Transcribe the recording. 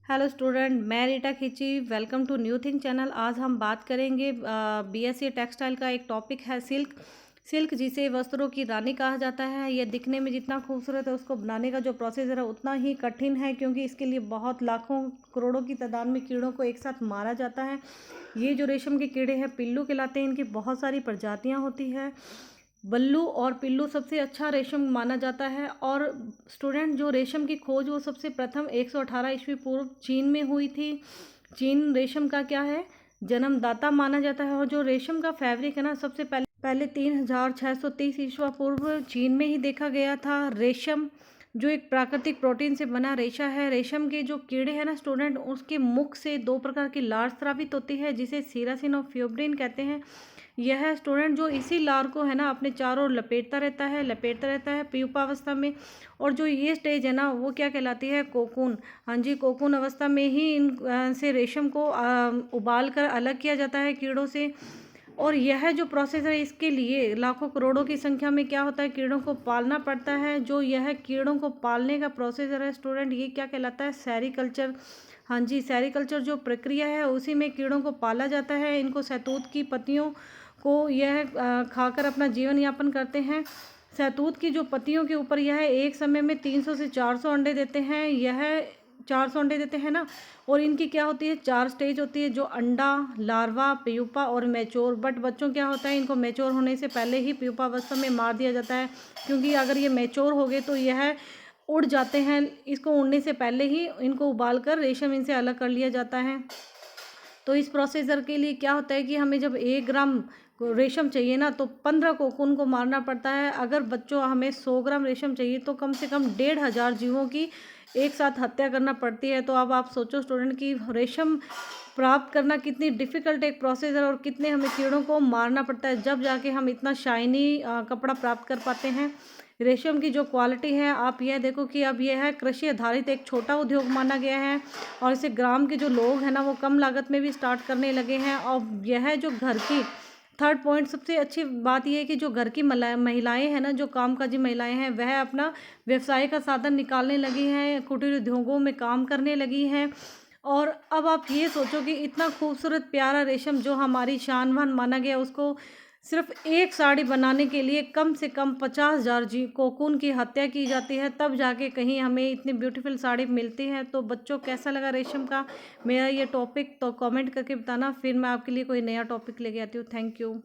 Hello student, मैं Reeta Khichi. Welcome to new thing channel. आज हम बात करेंगे बीएससी टेक्सटाइल का एक टॉपिक है सिल्क। सिल्क जिसे वस्त्रों की रानी कहा जाता है। यह दिखने में जितना खूबसूरत है उसको बनाने का जो प्रोसेस है उतना ही कठिन है, क्योंकि इसके लिए बहुत लाखों करोड़ों की तादाद में कीड़ों को एक साथ मारा जाता है। ये जो रेशम के कीड़े हैं पिल्लू कहलाते हैं। इनकी बहुत सारी प्रजातियाँ होती है। बल्लू और पिल्लू सबसे अच्छा रेशम माना जाता है। और स्टूडेंट, जो रेशम की खोज वो सबसे प्रथम 118 ईस्वी पूर्व चीन में हुई थी। चीन रेशम का क्या है, जन्मदाता माना जाता है। और जो रेशम का फैब्रिक है ना, सबसे पहले 3630 ईस्वी पूर्व चीन में ही देखा गया था। रेशम जो एक प्राकृतिक प्रोटीन से बना रेशा है। रेशम के जो कीड़े हैं ना स्टूडेंट, उसके मुख से दो प्रकार की लार स्रावित होती है, जिसे सीरासिन और फ्यूब्रिन कहते हैं। यह स्टूडेंट जो इसी लार को है ना अपने चारों ओर लपेटता रहता है प्यूपावस्था में। और जो ये स्टेज है ना वो क्या कहलाती है, कोकून। हाँ जी, कोकून अवस्था में ही इन से रेशम को उबाल कर अलग किया जाता है कीड़ों से। और यह जो प्रोसेस है इसके लिए लाखों करोड़ों की संख्या में क्या होता है, कीड़ों को पालना पड़ता है। जो यह कीड़ों को पालने का प्रोसेस है स्टूडेंट, ये क्या कहलाता है, सेरीकल्चर। हाँ जी, सेरीकल्चर जो प्रक्रिया है उसी में कीड़ों को पाला जाता है। इनको शहतूत की पत्तियों को यह खाकर अपना जीवन यापन करते हैं। शहतूत की जो पत्तियों के ऊपर यह एक समय में 300 से 400 अंडे देते हैं। यह 400 अंडे देते हैं ना। और इनकी क्या होती है, 4 स्टेज होती है, जो अंडा, लार्वा, प्यूपा और मैच्योर। बट बच्चों क्या होता है, इनको मैच्योर होने से पहले ही प्यूपावस्था में मार दिया जाता है, क्योंकि अगर ये मैच्योर हो गए तो यह उड़ जाते हैं। इसको उड़ने से पहले ही इनको उबाल कर रेशम इनसे अलग कर लिया जाता है। तो इस प्रोसीजर के लिए क्या होता है कि हमें जब 1 ग्राम रेशम चाहिए ना तो 15 कोकून को मारना पड़ता है। अगर बच्चों हमें 100 ग्राम रेशम चाहिए तो कम से कम 1500 जीवों की एक साथ हत्या करना पड़ती है। तो अब आप सोचो स्टूडेंट कि रेशम प्राप्त करना कितनी डिफ़िकल्ट एक प्रोसेस है, और कितने हमें कीड़ों को मारना पड़ता है, जब जाके हम इतना शाइनी कपड़ा प्राप्त कर पाते हैं। रेशम की जो क्वालिटी है, आप यह देखो कि अब यह है कृषि आधारित एक छोटा उद्योग माना गया है। और इसे ग्राम के जो लोग हैं ना वो कम लागत में भी स्टार्ट करने लगे हैं। और यह जो घर की थर्ड पॉइंट, सबसे अच्छी बात यह है कि जो घर की महिलाएं हैं ना, जो कामकाजी महिलाएं हैं, वह अपना व्यवसाय का साधन निकालने लगी हैं, कुटीर उद्योगों में काम करने लगी हैं। और अब आप ये सोचो कि इतना खूबसूरत प्यारा रेशम जो हमारी शान वान माना गया, उसको सिर्फ एक साड़ी बनाने के लिए कम से कम 50,000 जी कोकून की हत्या की जाती है, तब जाके कहीं हमें इतनी ब्यूटीफुल साड़ी मिलती है। तो बच्चों, कैसा लगा रेशम का मेरा ये टॉपिक, तो कमेंट करके बताना, फिर मैं आपके लिए कोई नया टॉपिक लेके आती हूँ। Thank you.